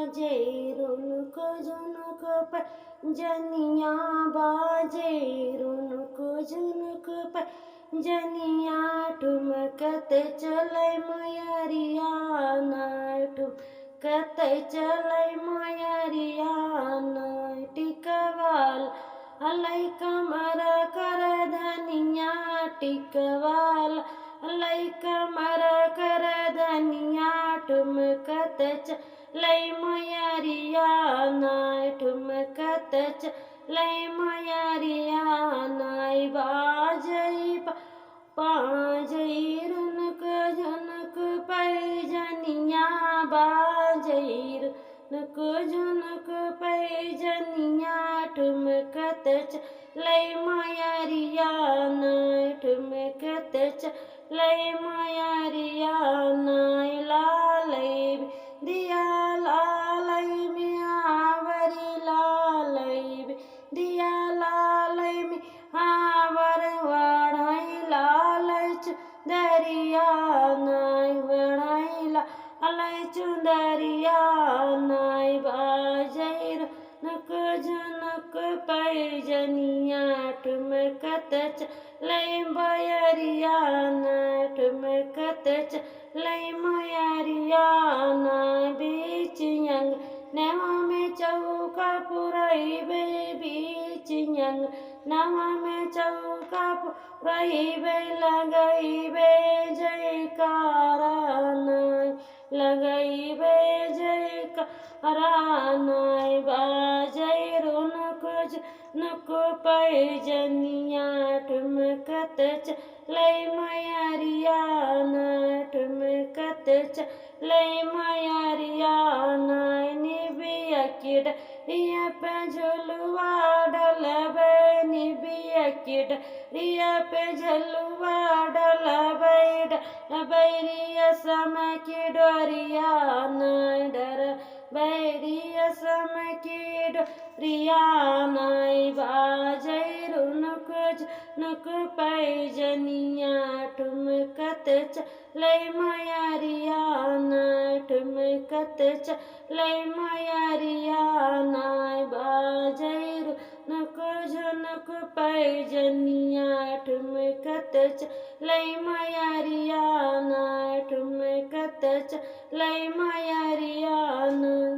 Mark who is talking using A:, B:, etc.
A: बाजे रुनुक झुनुक पैजनिया बाजे रुनुक झुनुक पैजनिया ठुमकत चलै मयरिया नाय ठुमकत चलै मयरिया नाय टिकवाल अलै कमर कर धनिया टिकवाल अलै कमर कर धनिया ठुमकत चलै मयरिया नाय ठुमकत चलै मयरिया नाय बाजै बाजै रुनुक झुनुक पैजनिया बाजै रुनुक झुनुक पैजनिया ठुमकत चलै मयरिया नाय ठुमकत चलै मयरिया नाय लालै दिया लालै मियावरी लालै दिया लालै मियावर वढ़ै लालै चुंदरिया नाय वढ़ै लालै चुंदरिया नाय बाजै रुनुक झुनुक पैजनिया ठुमकत चलै मयरिया नाय ठुमकत चलै मयरिया नाय बीच अंगनवा में चौका पुरैबे बीच अंगनवा में चौका पुरैबे लगैबे जयकारा नाय लगैबे जयकारा नाय बाजै रुनुक झुनुक पैजनिया ठुमकत चलै मयरिया नाय ठुमकत चलै मयरिया नाय निबिया की डरिया पे झुलुआ डलबै निबिया की डरिया पे झुलुआ डलबै डलबै रेशम की डोरिया नाय डरबै रेशम की डोरिया नाय बाजै रुनुक झुनुक पैजनिया ठुमकत चलै मयरिया नाय ठुमकत चलै मयरिया नाय बाजै रुनुक झुनुक पैजनिया ठुमकत चलै मयरिया नाय ठुमकत चलै मयरिया नाय।